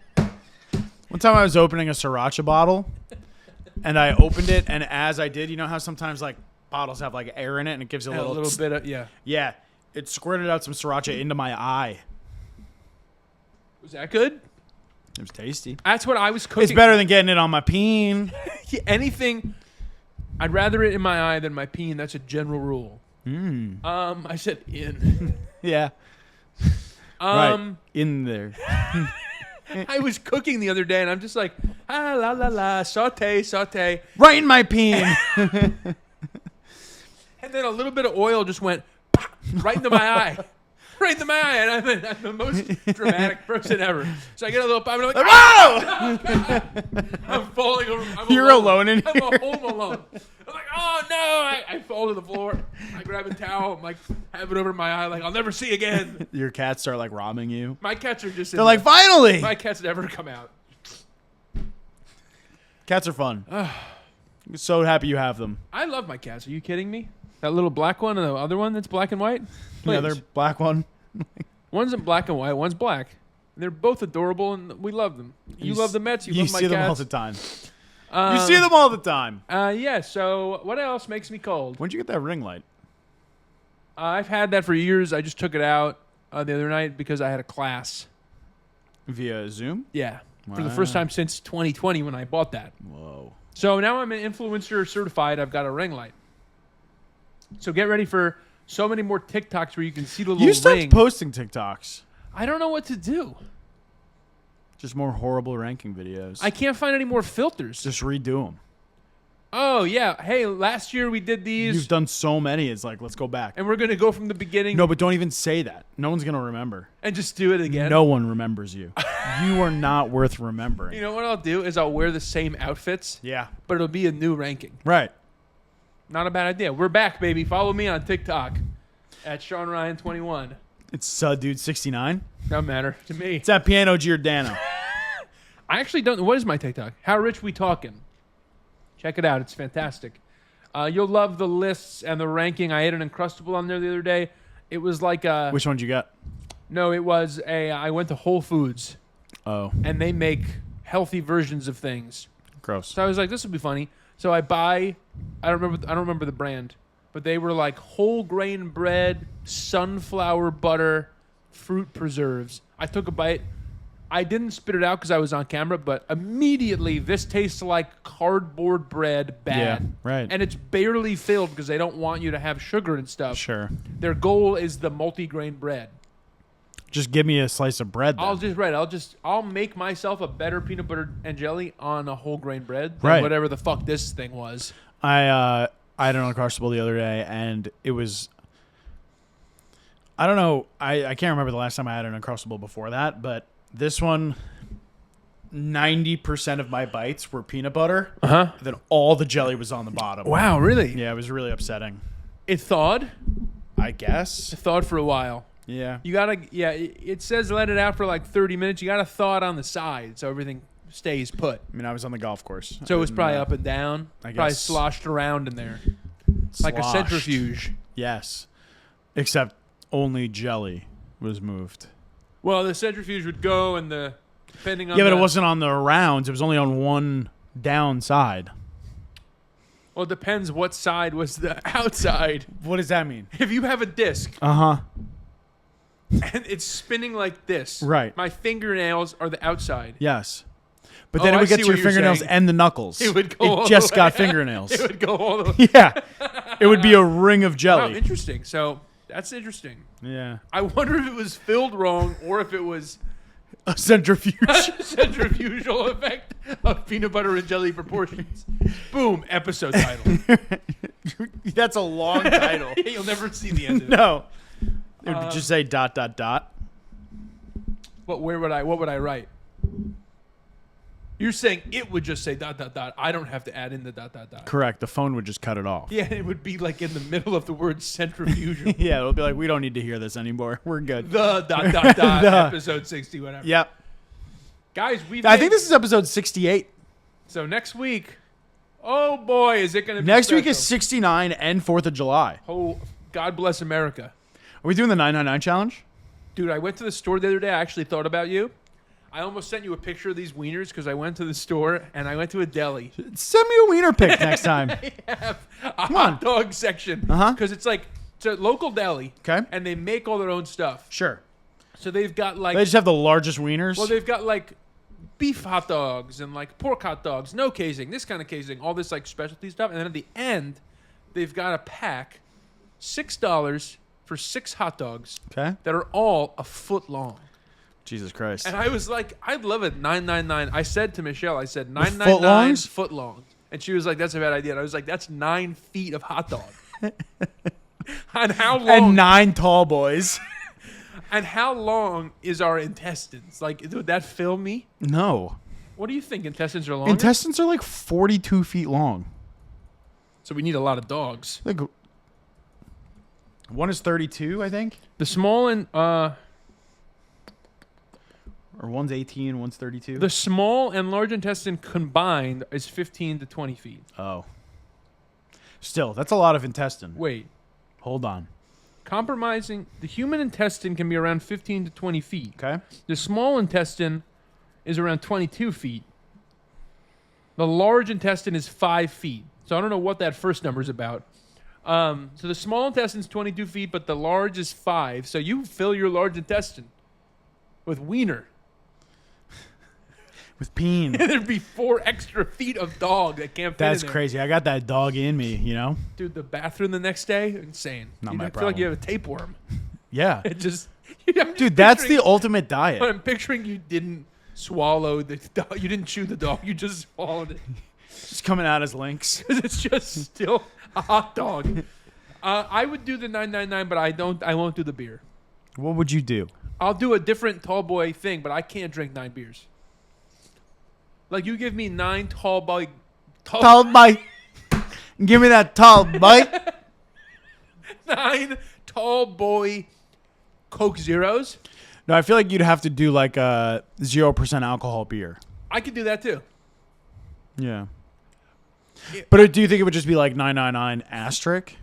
S1: One time I was opening a sriracha bottle, and I opened it, and as I did, you know how sometimes like bottles have like air in it, and it gives you
S2: A little bit of, yeah.
S1: Yeah, it squirted out some sriracha into my eye.
S2: Was that good?
S1: It was tasty.
S2: That's what I was cooking.
S1: It's better than getting it on my peen.
S2: Anything, I'd rather it in my eye than my peen. That's a general rule. I said in.
S1: Yeah. Right. In there.
S2: I was cooking the other day, and I'm just like, la la la, saute.
S1: Right in my peen.
S2: And then a little bit of oil just went pop, right into my eye. Right into my eye. And I'm the most dramatic person ever. So I get a little pop, and I'm like,
S1: Whoa!
S2: I'm falling over.
S1: You're alone in
S2: I'm
S1: here.
S2: home alone. I'm like, oh no. I fall to the floor. I grab a towel. I'm like, have it over my eye. Like, I'll never see again.
S1: Your cats start like robbing you.
S2: My cats are just in
S1: They're like,
S2: there.
S1: finally!
S2: My cats never come out.
S1: Cats are fun. So happy you have them.
S2: I love my cats. Are you kidding me? That little black one and the other one that's black and white?
S1: The
S2: Please.
S1: other black one.
S2: One's in black and white, one's black. They're both adorable, and we love them. You love the Mets, you love my
S1: see them
S2: cats.
S1: all the time. You see them all the time.
S2: Yeah, so what else makes me cold?
S1: When'd you get that ring light?
S2: I've had that for years. I just took it out the other night because I had a class.
S1: Via Zoom?
S2: Yeah, for the first time since 2020 when I bought that.
S1: Whoa.
S2: So now I'm an influencer certified. I've got a ring light. So get ready for so many more TikToks where you can see the little
S1: You stopped
S2: ring.
S1: posting TikToks.
S2: I don't know what to do.
S1: Just more horrible ranking videos.
S2: I can't find any more filters.
S1: just redo them.
S2: Oh, yeah. Hey, last year we did these,
S1: You've done so many. It's like, let's go back.
S2: and we're going to go from the beginning
S1: No, but don't even say that. No one's going to remember.
S2: and just do it again.
S1: No one remembers you. You are not worth remembering.
S2: You know what I'll do is I'll wear the same outfits,
S1: Yeah.
S2: but it'll be a new ranking.
S1: Right.
S2: Not a bad idea. We're back, baby. Follow me on TikTok at Sean Ryan 21.
S1: It's Dude 69.
S2: Doesn't matter to me.
S1: It's at Piano Giordano.
S2: I actually don't know. What is my TikTok? How Rich We Talking? Check it out. It's fantastic. You'll love the lists and the ranking. I ate an Uncrustable on there the other day. It was like a...
S1: Which one did you get?
S2: No, it was a... I went to Whole Foods,
S1: Oh,
S2: and they make healthy versions of things.
S1: gross.
S2: So I was like, this would be funny. So I buy... I don't remember the brand, but they were like whole grain bread, sunflower butter, fruit preserves. I took a bite. I didn't spit it out because I was on camera, but immediately this tastes like cardboard bread bad.
S1: Yeah, right.
S2: And it's barely filled because they don't want you to have sugar and stuff.
S1: Sure.
S2: Their goal is the multi-grain bread.
S1: Just give me a slice of bread then.
S2: I'll make myself a better peanut butter and jelly on a whole grain bread than
S1: Right.
S2: whatever the fuck this thing was.
S1: I had an Uncrustable the other day, and it was... I don't know. I can't remember the last time I had an Uncrustable before that, but this one, 90% of my bites were peanut butter.
S2: Uh-huh.
S1: Then all the jelly was on the bottom.
S2: Wow, really?
S1: Yeah, it was really upsetting.
S2: It thawed?
S1: I guess.
S2: It thawed for a while.
S1: Yeah.
S2: You gotta, it says let it out for like 30 minutes. You gotta thaw it on the side so everything stays put.
S1: I mean, I was on the golf course.
S2: So it was probably up and down.
S1: I
S2: Probably
S1: guess.
S2: sloshed around in there. Like a
S1: Sloshed.
S2: centrifuge.
S1: Yes. Except only jelly was moved.
S2: Well, the centrifuge would go and depending on
S1: Yeah, but it wasn't on the rounds. It was only on one down side.
S2: Well, it depends what side was the outside.
S1: What does that mean?
S2: If you have a disc
S1: Uh-huh.
S2: and it's spinning like this,
S1: Right.
S2: my fingernails are the outside.
S1: Yes. But
S2: Oh,
S1: then it
S2: I
S1: would get
S2: see
S1: to
S2: what
S1: your
S2: you're
S1: fingernails
S2: saying.
S1: and the knuckles.
S2: It would go all
S1: It just
S2: the
S1: got
S2: way.
S1: fingernails.
S2: It would go all the way.
S1: Yeah. It would be a ring of
S2: Wow,
S1: jelly.
S2: interesting. So that's interesting.
S1: Yeah.
S2: I wonder if it was filled wrong or if it was
S1: A centrifuge.
S2: a centrifugal effect of peanut butter and jelly proportions. Boom, episode title.
S1: That's a long title.
S2: You'll never see the end of it.
S1: No. It would just say ...
S2: What would I write? You're saying it would just say ... I don't have to add in the ...
S1: Correct. The phone would just cut it off.
S2: Yeah, it would be like in the middle of the word centrifugal.
S1: Yeah, it'll be like, we don't need to hear this anymore. We're good.
S2: The ...
S1: The.
S2: episode 60, whatever.
S1: Yep.
S2: Guys, we've
S1: I think this is episode 68.
S2: So next week, oh boy, is it going to be
S1: Next week is
S2: special.
S1: 69 and 4th of July.
S2: Oh, God bless America.
S1: Are we doing the 999 challenge?
S2: Dude, I went to the store the other day. I actually thought about you. I almost sent you a picture of these wieners because I went to the store and I went to a deli.
S1: Send me a wiener pic next time.
S2: They have a
S1: on.
S2: hot dog section.
S1: Uh-huh.
S2: Because it's a local deli.
S1: Okay.
S2: And they make all their own stuff.
S1: Sure.
S2: So they've got like,
S1: They just have the largest wieners.
S2: well, they've got like beef hot dogs and like pork hot dogs, no casing, this kind of casing, all this like specialty stuff. And then at the end, they've got a pack, $6 for 6 hot dogs
S1: Okay.
S2: that are all a foot long.
S1: Jesus Christ.
S2: And I was like, I'd love it. 999. I said to Michelle, I said
S1: With
S2: 999
S1: footlongs?
S2: foot long. And she was like, that's a bad idea. And I was like, that's 9 feet of hot dog. And how long?
S1: And 9 tall boys.
S2: And how long is our intestines? Like, would that fill me?
S1: No.
S2: What do you think? Intestines are longer?
S1: Intestines are like 42 feet long.
S2: So we need a lot of dogs.
S1: Like, one is 32, I think.
S2: The small and
S1: Or one's 18, one's 32.
S2: the small and large intestine combined is 15 to 20 feet.
S1: Oh. Still, that's a lot of intestine.
S2: Wait,
S1: Hold on.
S2: compromising the human intestine can be around 15 to 20 feet.
S1: Okay.
S2: The small intestine is around 22 feet. The large intestine is 5 feet. So I don't know what that first number is about. So the small intestine is 22 feet, but the large is 5. So you fill your large intestine with wiener.
S1: With peen.
S2: There'd be 4 extra feet of dog that can't fit
S1: That's
S2: in there.
S1: crazy. I got that dog in me, you know?
S2: Dude, the bathroom the next day, insane.
S1: Not
S2: You
S1: my
S2: feel like you
S1: problem.
S2: have a tapeworm.
S1: Yeah.
S2: It just, I'm just
S1: Dude, that's
S2: picturing-
S1: the ultimate diet.
S2: I'm picturing you didn't swallow the dog. You didn't chew the dog. You just swallowed it.
S1: Just coming out as links.
S2: It's just still a hot dog. I would do the 999, but I won't do the beer.
S1: What would you do?
S2: I'll do a different tall boy thing, but I can't drink 9 beers. Like you give me 9 tall boy,
S1: Tall bite. Give me that tall bite.
S2: 9 tall boy Coke Zeros.
S1: No, I feel like you'd have to do like a 0% alcohol beer.
S2: I could do that too.
S1: Yeah.
S2: Yeah.
S1: But do you think it would just be like 999 asterisk?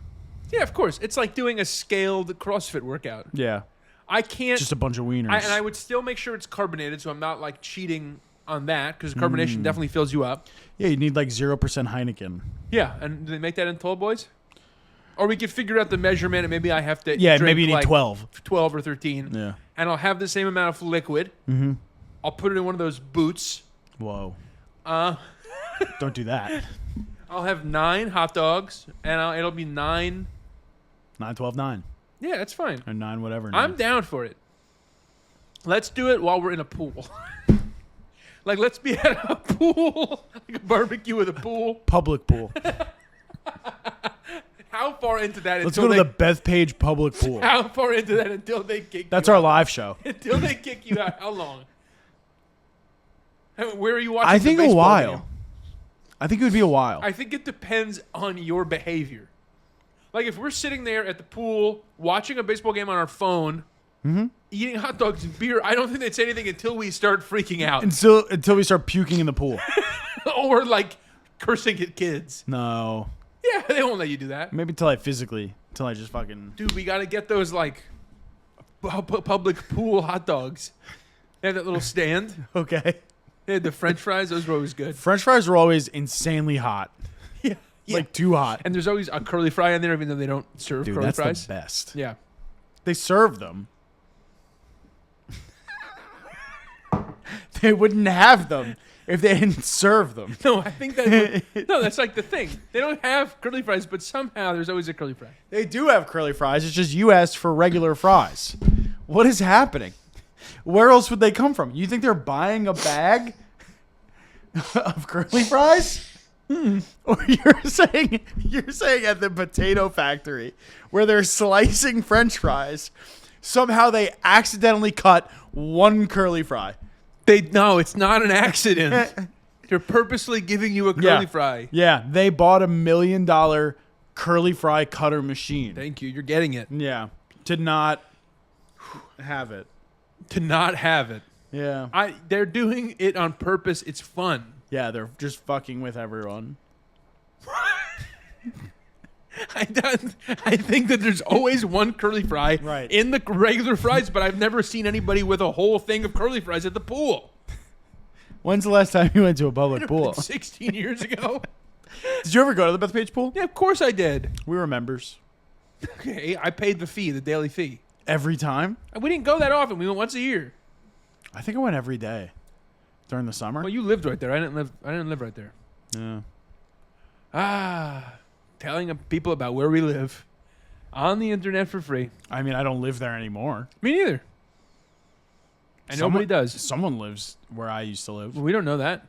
S2: Yeah, of course. It's like doing a scaled CrossFit workout.
S1: Yeah.
S2: I can't.
S1: Just a bunch of wieners.
S2: And I would still make sure it's carbonated, so I'm not like cheating on that because carbonation definitely fills you up.
S1: Yeah, you need like 0% Heineken.
S2: Yeah, and do they make that in tall boys? Or we could figure out the measurement, and maybe I have to.
S1: Yeah,
S2: drink
S1: maybe you need
S2: like
S1: 12.
S2: 12 or 13.
S1: Yeah.
S2: And I'll have the same amount of liquid.
S1: Mm-hmm.
S2: I'll put it in one of those boots.
S1: Whoa.
S2: Uh,
S1: Don't do that.
S2: I'll have 9 hot dogs, and it'll be 9.
S1: 9, 12, 9.
S2: Yeah, that's fine.
S1: Or 9, whatever.
S2: I'm down for it. Let's do it while we're in a pool. Like, let's be at a pool, like a barbecue with a pool.
S1: Public pool.
S2: How far into that?
S1: Let's go to the Bethpage public pool.
S2: How far into that until they kick
S1: That's
S2: you
S1: our
S2: out?
S1: live show.
S2: Until they kick you out. How long? Where are you watching?
S1: I
S2: the
S1: think a
S2: baseball
S1: while.
S2: game?
S1: I think it would be a while.
S2: I think it depends on your behavior. Like, if we're sitting there at the pool watching a baseball game on our phone, eating hot dogs and beer, I don't think they'd say anything until we start freaking out.
S1: Until we start puking in the pool.
S2: Or, like, cursing at kids.
S1: No.
S2: Yeah, they won't let you do that.
S1: Maybe until I just fucking...
S2: Dude, we got to get those, like, public pool hot dogs. They had that little stand.
S1: Okay.
S2: They had the French fries. Those were always good.
S1: French fries are always insanely hot.
S2: Yeah.
S1: Like, too hot.
S2: And there's always a curly fry in there, even though they don't serve
S1: Dude,
S2: curly
S1: that's
S2: fries.
S1: the best.
S2: Yeah.
S1: They serve them. They wouldn't have them if they didn't serve them.
S2: No, I think that... no, that's like the thing. They don't have curly fries, but somehow there's always a curly fry.
S1: They do have curly fries. It's just you asked for regular fries. What is happening? Where else would they come from? You think they're buying a bag of curly fries? Or you're saying at the potato factory where they're slicing French fries, somehow they accidentally cut one curly fry.
S2: No, it's not an accident. They're purposely giving you a curly fry.
S1: Yeah, they bought $1 million curly fry cutter machine.
S2: Thank you. You're getting it.
S1: Yeah, to not have it.
S2: To not have it.
S1: Yeah.
S2: They're doing it on purpose. It's fun.
S1: Yeah, they're just fucking with everyone.
S2: I think that there's always one curly fry
S1: Right.
S2: in the regular fries, but I've never seen anybody with a whole thing of curly fries at the pool.
S1: When's the last time you went to a public pool?
S2: 16 years ago.
S1: Did you ever go to the Bethpage pool?
S2: Yeah, of course I did.
S1: We were members.
S2: Okay, I paid the fee, the daily fee.
S1: Every time?
S2: We didn't go that often. We went once a year.
S1: I think I went every day. During the summer?
S2: Well, you lived right there. I didn't live right there.
S1: Yeah.
S2: Telling people about where we live on the internet for free.
S1: I mean, I don't live there anymore.
S2: Me neither. And nobody does.
S1: Someone lives where I used to live.
S2: Well, we don't know that.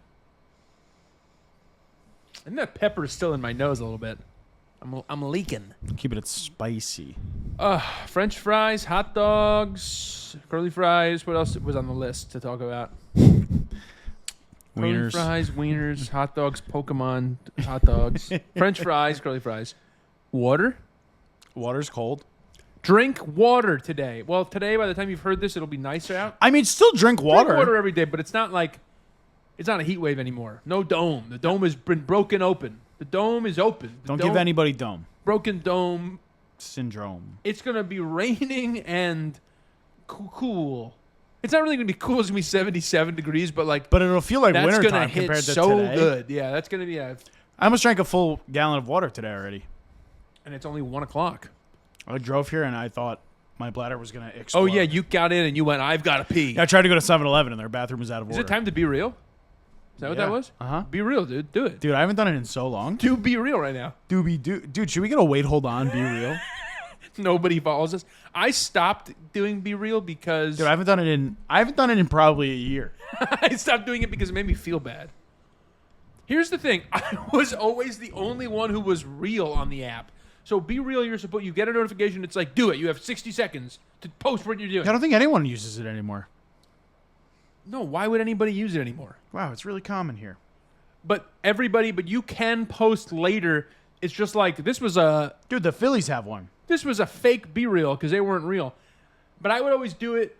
S2: And that pepper is still in my nose a little bit. I'm leaking.
S1: Keeping it spicy.
S2: French fries, hot dogs, curly fries. What else was on the list to talk about? Curly
S1: Wieners.
S2: fries, wieners, hot dogs, Pokemon hot dogs, French fries, curly fries. Water?
S1: Water's cold.
S2: Drink water today. Well, today, by the time you've heard this, it'll be nicer out.
S1: I mean, still drink water.
S2: Drink water every day, but it's not like... It's not a heat wave anymore. No dome. The dome has been broken open. The dome is open.
S1: Don't give anybody dome.
S2: Broken dome.
S1: Syndrome.
S2: It's going to be raining and cool. It's not really going to be cool. It's going to be 77 degrees, but like...
S1: But it'll feel like
S2: that's
S1: winter
S2: going to
S1: time
S2: hit
S1: compared to
S2: so
S1: today.
S2: good. Yeah, that's going to be...
S1: I almost drank a full gallon of water today already.
S2: And it's only 1 o'clock.
S1: I drove here and I thought my bladder was going to explode.
S2: Oh, yeah, you got in and you went, I've got to pee.
S1: I tried to go to 7-Eleven and their bathroom was out of order.
S2: Is it time to be real? Is that what that was?
S1: Uh-huh.
S2: Be real, dude. Do it.
S1: Dude, I haven't done it in so long.
S2: Be real right now.
S1: Dude, should we get a wait, hold on, be real?
S2: Nobody follows us. I stopped doing Be Real because...
S1: Dude, I haven't done it in probably a year.
S2: I stopped doing it because it made me feel bad. Here's the thing. I was always the only one who was real on the app. So Be Real, you get a notification. It's like, do it. You have 60 seconds to post what you're doing.
S1: I don't think anyone uses it anymore.
S2: No, why would anybody use it anymore?
S1: Wow, it's really common here.
S2: But you can post later. It's just like, this was a
S1: Dude, the Phillies have one.
S2: fake Be Real because they weren't real. But I would always do it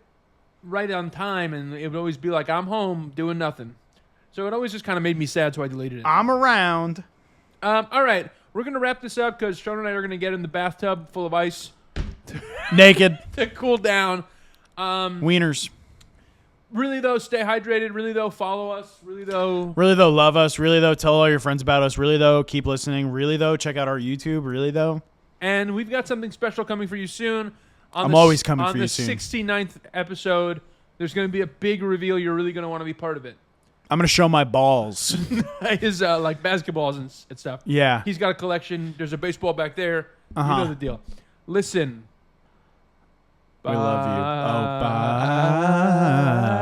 S2: right on time, and it would always be like, I'm home doing nothing. So it always just kind of made me sad, so I deleted it.
S1: I'm around.
S2: All right, we're going to wrap this up because Sean and I are going to get in the bathtub full of ice
S1: Naked.
S2: to cool down.
S1: Wieners.
S2: Really, though, stay hydrated. Really, though, follow us. Really, though...
S1: Really, though, love us. Really, though, tell all your friends about us. Really, though, keep listening. Really, though, check out our YouTube. Really, though.
S2: And we've got something special coming for you soon.
S1: I'm always coming for you soon.
S2: On the 69th episode, There's going to be a big reveal. You're really going to want to be part of it.
S1: I'm gonna show my balls.
S2: His like basketballs and stuff.
S1: Yeah.
S2: He's got a collection. There's a baseball back there.
S1: Uh-huh.
S2: You know the deal. Listen.
S1: We love you. Oh, bye.